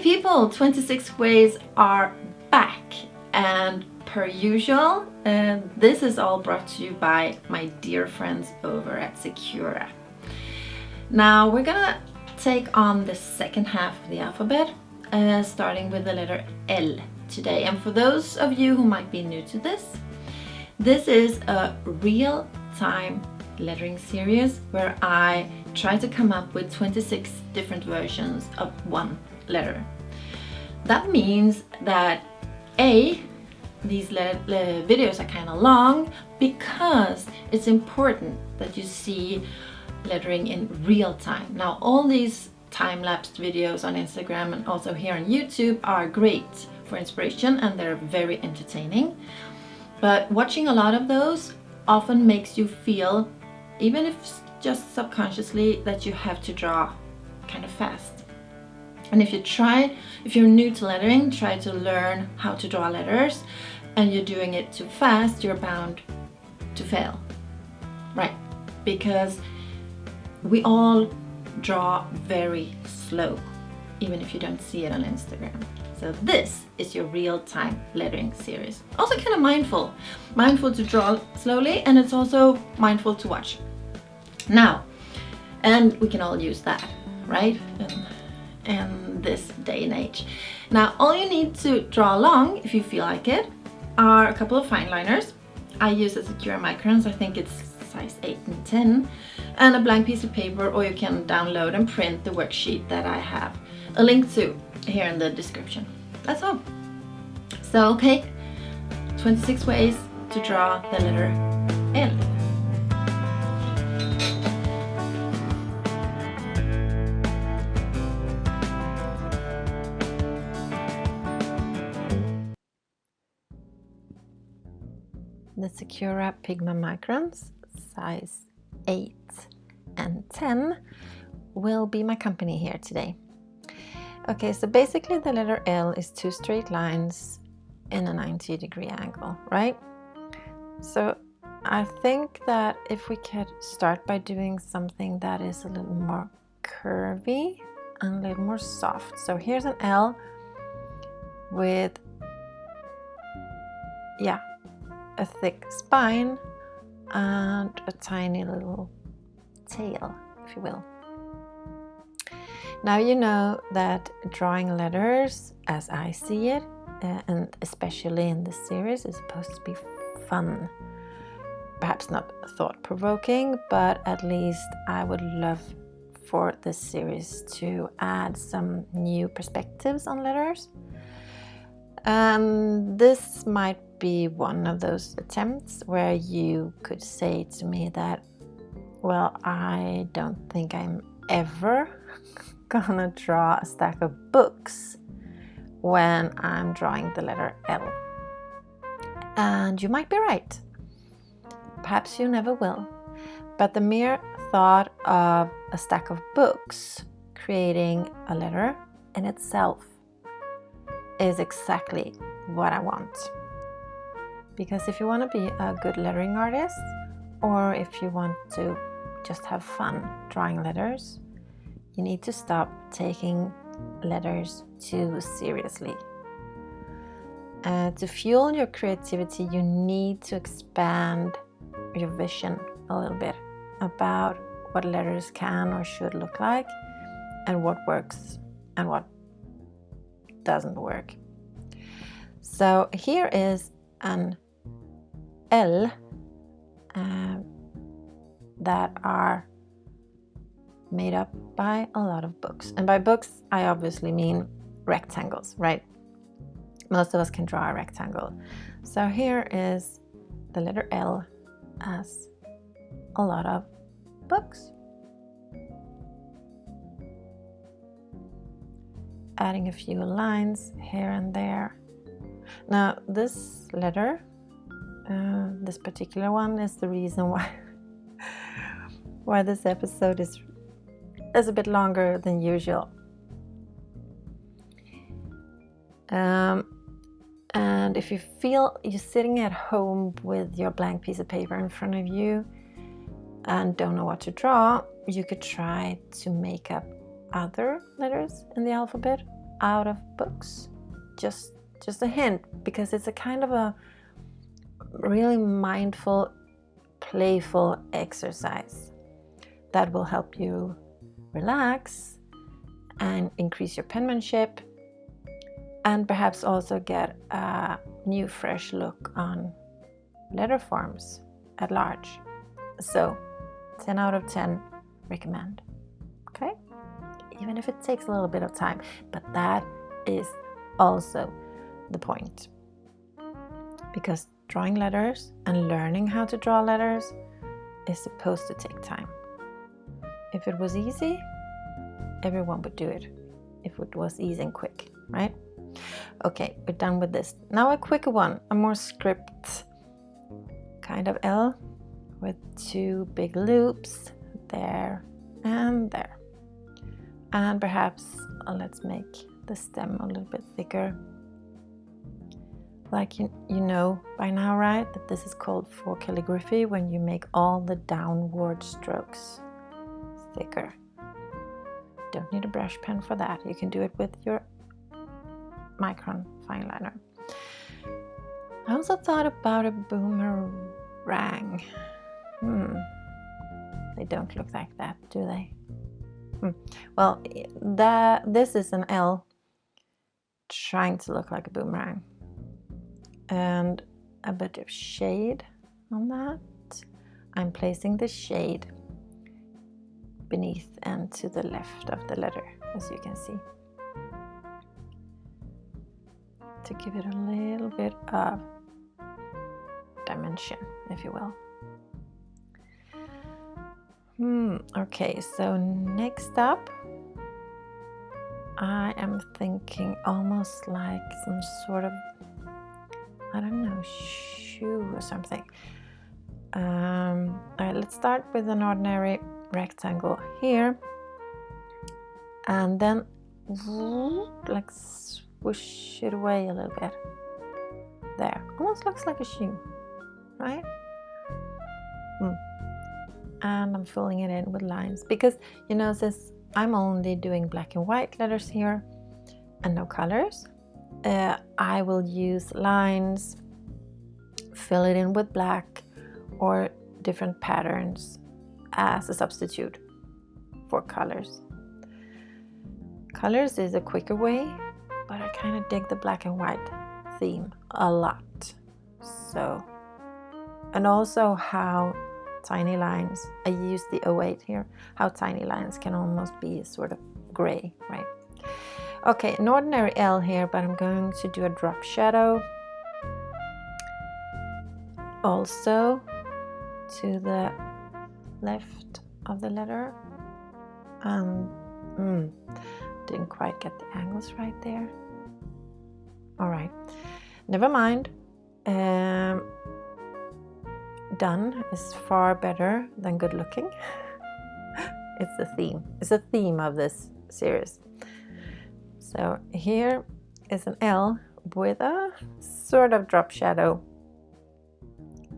people, 26 ways are back, and per usual, this is all brought to you by my dear friends over at Secura. Now we're gonna take on the second half of the alphabet, starting with the letter L today. And for those of you who might be new to this is a real-time lettering series where I try to come up with 26 different versions of one letter. That means that these videos are kind of long because it's important that you see lettering in real time. Now all these time-lapsed videos on Instagram and also here on YouTube are great for inspiration and they're very entertaining. But watching a lot of those often makes you feel, even if just subconsciously, that you have to draw kind of fast. And if you're new to lettering, try to learn how to draw letters and you're doing it too fast, you're bound to fail. Right? Because we all draw very slow, even if you don't see it on Instagram. So this is your real-time lettering series. Also kind of mindful to draw slowly, and it's also mindful to watch. Now, and we can all use that, right? In this day and age. Now, all you need to draw along, if you feel like it, are a couple of fine liners. I use a Secura Microns, I think it's size 8 and 10, and a blank piece of paper, or you can download and print the worksheet that I have a link to here in the description. That's all. So, okay, 26 ways to draw the letter L. The Secura Pigma Microns, size 8 and 10, will be my company here today. Okay, so basically the letter L is 2 straight lines in a 90-degree angle, right? So I think that if we could start by doing something that is a little more curvy and a little more soft. So here's an L with, a thick spine and a tiny little tail, if you will. Now you know that drawing letters, as I see it, and especially in this series, is supposed to be fun. Perhaps not thought-provoking, but at least I would love for this series to add some new perspectives on letters. And this might be one of those attempts where you could say to me that, well, I don't think I'm ever gonna draw a stack of books when I'm drawing the letter L. And you might be right. Perhaps you never will. But the mere thought of a stack of books creating a letter in itself is exactly what I want. Because if you want to be a good lettering artist, or if you want to just have fun drawing letters, you need to stop taking letters too seriously. To fuel your creativity, you need to expand your vision a little bit about what letters can or should look like, and what works and what doesn't work. So here is an L that are made up by a lot of books. And by books, I obviously mean rectangles, right? Most of us can draw a rectangle. So here is the letter L as a lot of books. Adding a few lines here and there. Now this letter, this particular one, is the reason why this episode is a bit longer than usual. And if you feel you're sitting at home with your blank piece of paper in front of you and don't know what to draw, you could try to make up other letters in the alphabet out of books. Just a hint, because it's a kind of a really mindful, playful exercise that will help you relax and increase your penmanship, and perhaps also get a new fresh look on letter forms at large. So 10 out of 10 recommend. Okay, even if it takes a little bit of time, but that is also the point, because drawing letters and learning how to draw letters is supposed to take time. If it was easy, everyone would do it. If it was easy and quick, right? Okay, we're done with this. Now a quicker one, a more script kind of L with 2 big loops there and there. And perhaps let's make the stem a little bit thicker. Like you know by now, right, that this is called for calligraphy, when you make all the downward strokes thicker. Don't need a brush pen for that. You can do it with your micron fine liner. I also thought about a boomerang. They don't look like that, do they? Well, this is an L trying to look like a boomerang. And a bit of shade on that. I'm placing the shade beneath and to the left of the letter, as you can see, to give it a little bit of dimension, if you will. Okay, so next up, I am thinking almost like some sort of, I don't know, shoe or something. All right, let's start with an ordinary rectangle here, and then like swoosh it away a little bit. There, almost looks like a shoe, right? And I'm filling it in with lines, because you know, since I'm only doing black and white letters here and no colors, I will use lines, fill it in with black or different patterns as a substitute for colors. Colors is a quicker way, but I kind of dig the black and white theme a lot. So, and also how tiny lines, I use the 08 here, how tiny lines can almost be sort of gray, right? Okay, an ordinary L here, but I'm going to do a drop shadow also to the left of the letter. Didn't quite get the angles right there. All right, never mind. Done is far better than good looking. It's the theme. It's a theme of this series. So here is an L with a sort of drop shadow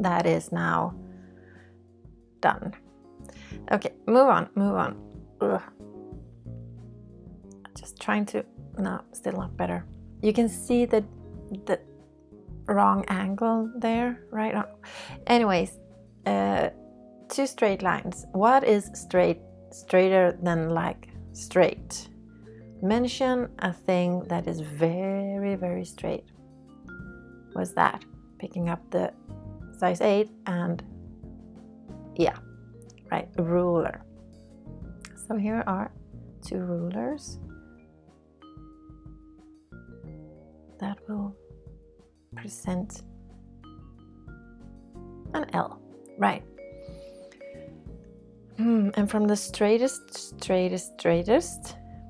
that is now done. Okay, move on. Ugh. Just trying to, no, still not better. You can see the wrong angle there, right? Anyways, 2 straight lines. What is straighter than like straight? Mention a thing that is very, very straight. What's that? Picking up the size 8 and yeah, right, a ruler. So here are 2 rulers that will present an L, right? And from the straightest,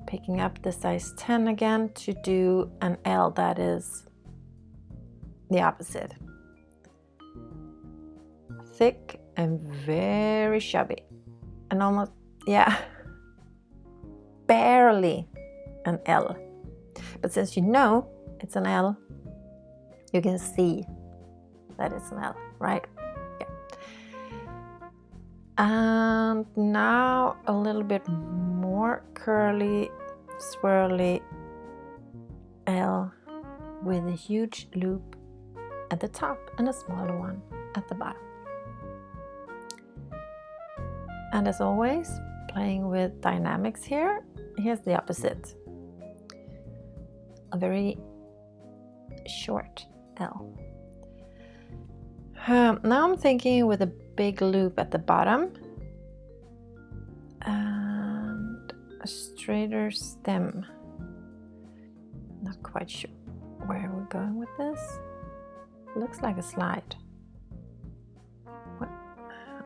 picking up the size 10 again to do an L that is the opposite. Thick and very chubby, and almost, yeah, barely an L. But since you know it's an L, you can see that it's an L, right? Yeah. And now a little bit more curly, swirly L with a huge loop at the top and a smaller one at the bottom. And as always, playing with dynamics here, here's the opposite. A very short L. Now I'm thinking with a big loop at the bottom and a straighter stem. Not quite sure where we're going with this. Looks like a slide. What?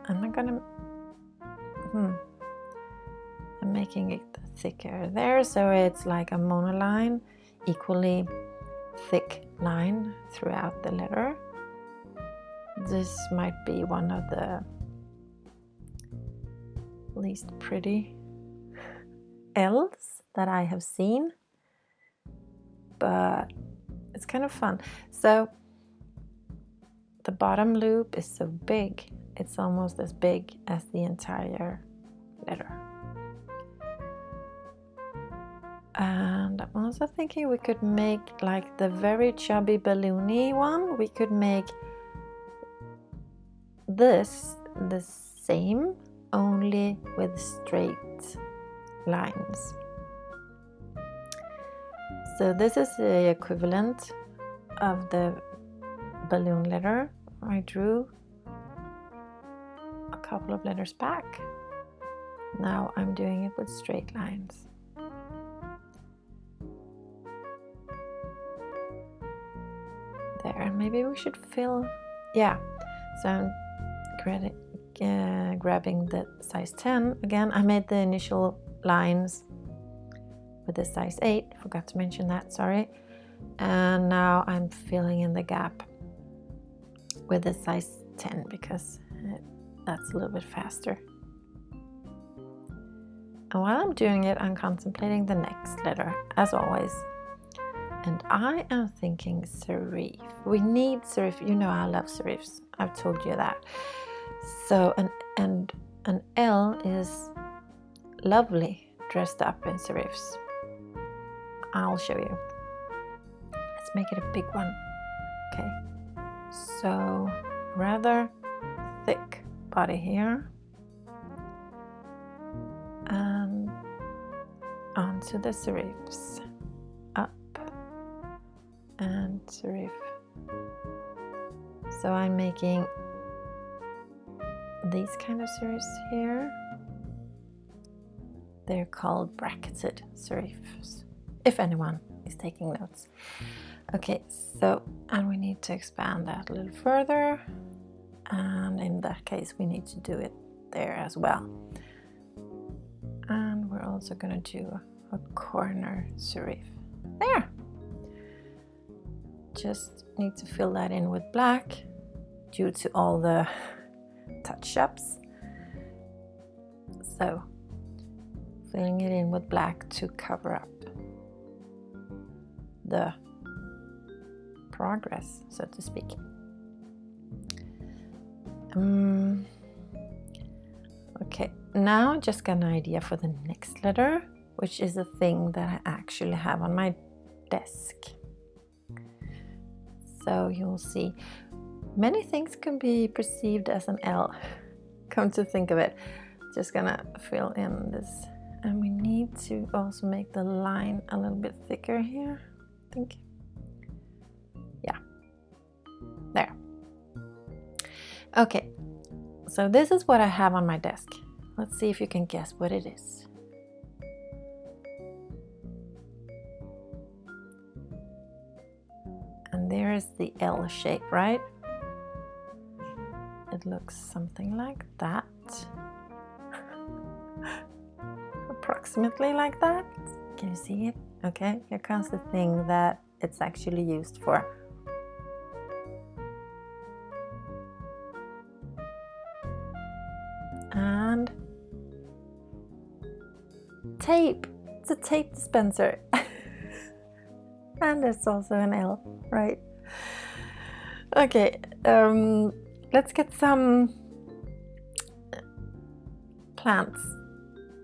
Am I gonna... I'm making it thicker there, so it's like a monoline, equally thick line throughout the letter. This might be one of the least pretty L's that I have seen, but it's kind of fun. So the bottom loop is so big, it's almost as big as the entire letter. And I'm also thinking we could make like the very chubby balloony one. We could make this the same, only with straight lines. So this is the equivalent of the balloon letter I drew a couple of letters back. Now I'm doing it with straight lines. There, and maybe we should fill, yeah. So I'm grabbing the size 10 again. I made the initial lines with the size 8, forgot to mention that, sorry. And now I'm filling in the gap with the size 10 because that's a little bit faster. And while I'm doing it, I'm contemplating the next letter, as always. And I am thinking serif. We need serif. You know I love serifs. I've told you that. So an L is lovely dressed up in serifs. I'll show you. Let's make it a big one. Okay. So rather thick body here. And onto the serifs. Up and serif. So I'm making these kind of serifs here. They're called bracketed serifs, if anyone is taking notes. Okay, so, and we need to expand that a little further. And in that case, we need to do it there as well. And we're also going to do a corner serif there. Just need to fill that in with black due to all the touch-ups. So filling it in with black to cover up the progress, so to speak. Okay, now just got an idea for the next letter, which is a thing that I actually have on my desk. So you'll see many things can be perceived as an L. Come to think of it, just gonna fill in this, and we need to also make the line a little bit thicker here, I think. Yeah, there. Okay, so this is what I have on my desk. Let's see if you can guess what it is. And there is the L shape, right? It looks something like that. Approximately like that. Can you see it? Okay, here comes the thing that it's actually used for. And tape. It's a tape dispenser. And it's also an L, right? Okay, let's get some plants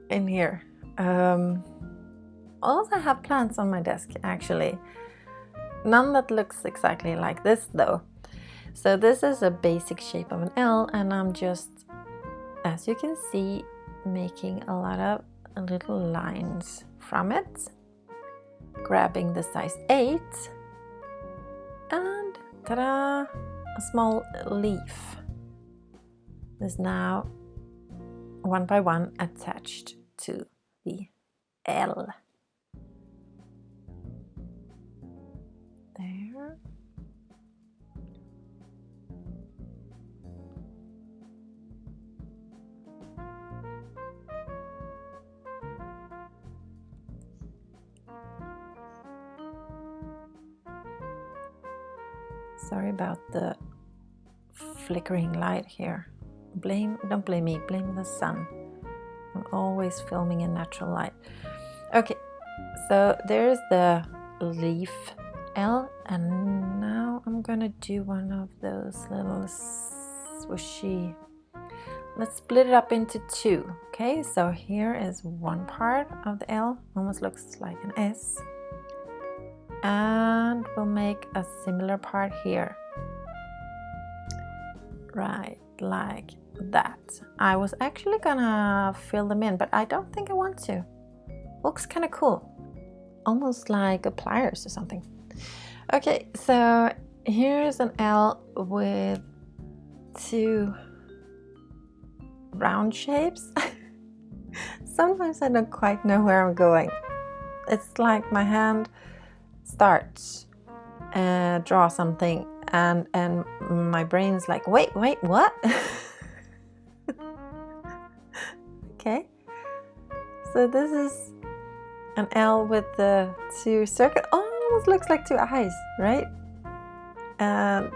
in here. Also have plants on my desk, actually. None that looks exactly like this though. So this is a basic shape of an L, and I'm just, as you can see, making a lot of little lines from it, grabbing the size 8, and ta-da, a small leaf is now one by one attached to the L. There. Sorry about the flickering light here. Don't blame me, blame the sun. I'm always filming in natural light. Okay, so there's the leaf L, and now I'm gonna do one of those little swooshy. Let's split it up into 2. Okay, so here is one part of the L, almost looks like an S. And we'll make a similar part here. Right, like that. I was actually gonna fill them in, but I don't think I want to. Looks kind of cool. Almost like a pliers or something. Okay, so here's an L with 2 round shapes. Sometimes I don't quite know where I'm going. It's like my hand starts draw something, and my brain's like, wait, what? Okay, so this is an L with the 2 circles. Almost looks like 2 eyes, right? And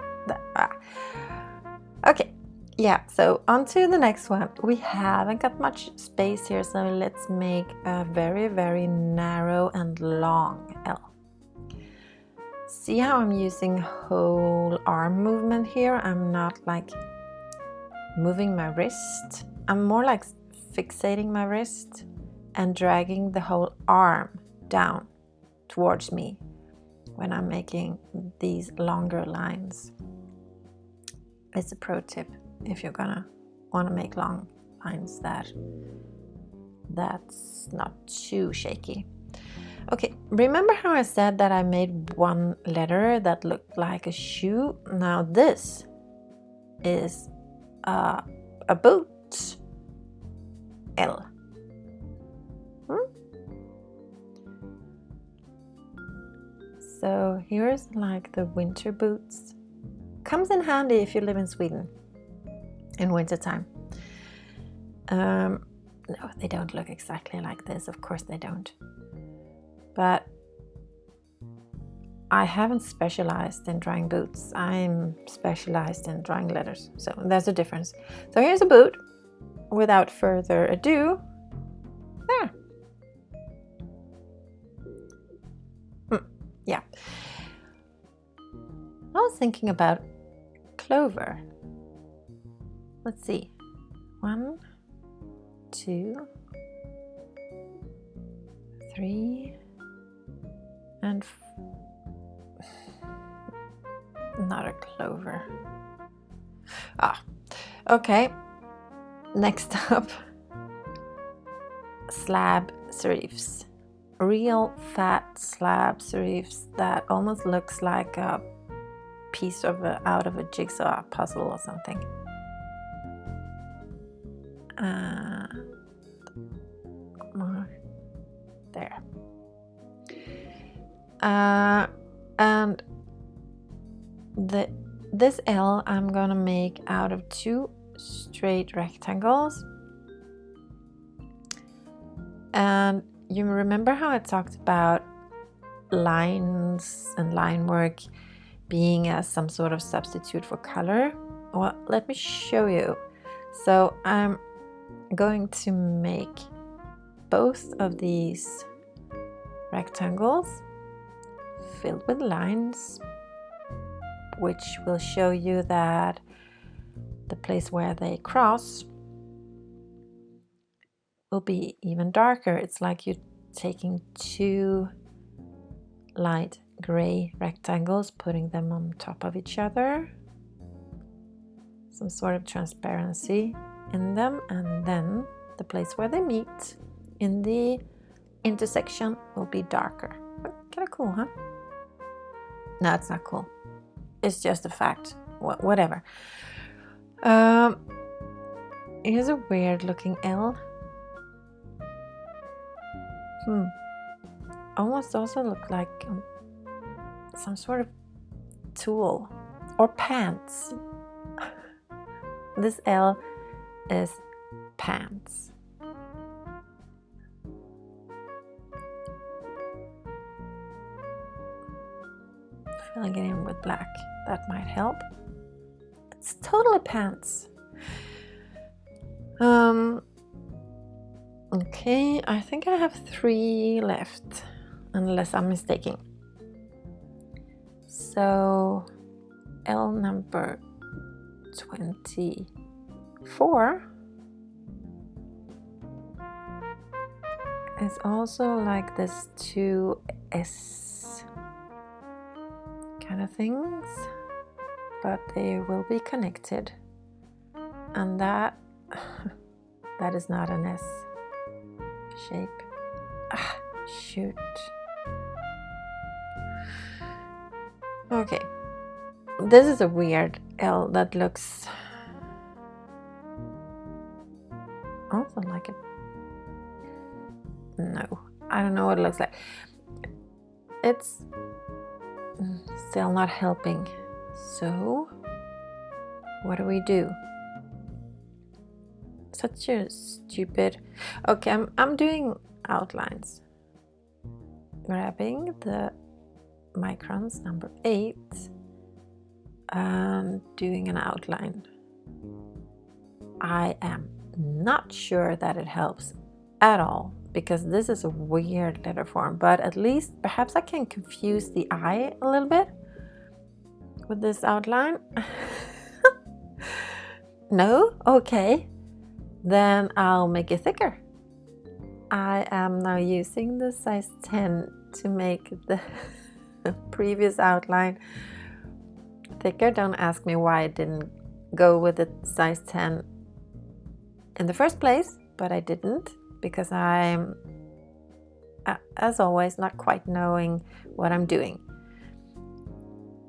okay, yeah, so on to the next one. We haven't got much space here, so let's make a very, very narrow and long L. See how I'm using whole arm movement here? I'm not like moving my wrist. I'm more like fixating my wrist and dragging the whole arm down towards me when I'm making these longer lines. It's a pro tip if you're gonna want to make long lines that's not too shaky. Okay, remember how I said that I made one letter that looked like a shoe? Now this is a boot. L. So here's like the winter boots. Comes in handy if you live in Sweden in winter time. No, they don't look exactly like this. Of course they don't. But I haven't specialized in drawing boots. I'm specialized in drawing letters. So there's a difference. So here's a boot. Without further ado, there. Yeah. I was thinking about clover. Let's see. 1, 2, 3, and not a clover. Okay. Next up, slab serifs. Real fat slab serifs that almost looks like a piece of out of a jigsaw puzzle or something. There. And this L I'm gonna make out of 2 straight rectangles. And you remember how I talked about lines and line work being as some sort of substitute for color? Well, let me show you. So I'm going to make both of these rectangles filled with lines, which will show you that the place where they cross will be even darker. It's like you're taking 2 light gray rectangles, putting them on top of each other. Some sort of transparency in them, and then the place where they meet in the intersection will be darker. Kind of cool, huh? No, it's not cool. It's just a fact. Whatever. Here's a weird looking L. Almost also look like some sort of tool or pants. This L is pants. Filling it in with black, that might help. It's totally pants. Okay, I think I have 3 left, unless I'm mistaken. So L number 24 is also like this 2S kind of things, but they will be connected, and that is not an S shape. Shoot. Okay, this is a weird L that looks also like a, no, I don't know what it looks like. It's still not helping. So what do? Such a stupid. Okay, I'm doing outlines. Grabbing the microns number 8 and doing an outline. I am not sure that it helps at all, because this is a weird letter form, but at least perhaps I can confuse the I a little bit with this outline. No? Okay, then I'll make it thicker. I am now using the size 10 to make the previous outline thicker. Don't ask me why I didn't go with the size 10 in the first place, but I didn't, because I'm, as always, not quite knowing what I'm doing.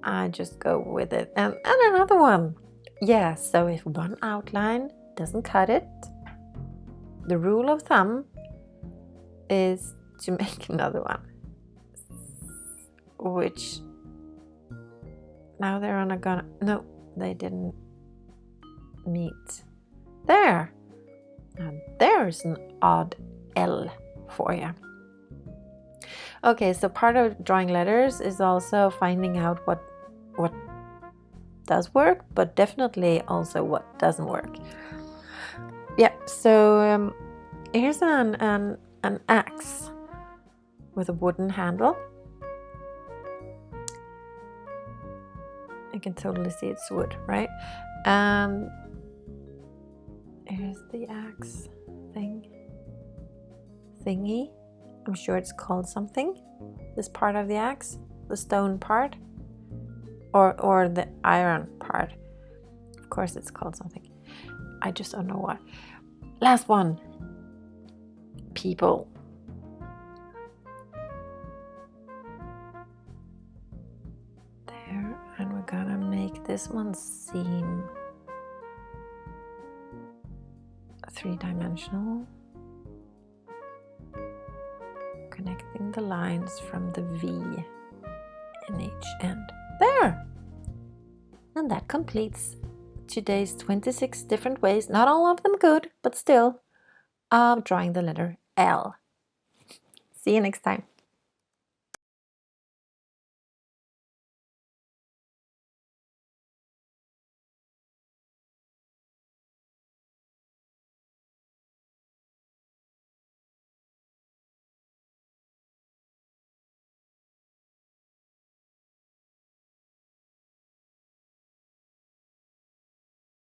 I just go with it. And another one. Yeah, so if one outline doesn't cut it, the rule of thumb is to make another one. Which, now they're on a gonna, no, they didn't meet. There. Now there's an odd L for you. Okay, so part of drawing letters is also finding out what does work, but definitely also what doesn't work. Yeah, so here's an axe with a wooden handle. You can totally see it's wood, right? And here's the axe thingy. I'm sure it's called something. This part of the axe, the stone part, or the iron part. Of course, it's called something. I just don't know what. Last one. People. There, and we're gonna make this one seem 3-dimensional. Connecting the lines from the V in each end. There! And that completes today's 26 different ways, not all of them good, but still, of drawing the letter L. See you next time.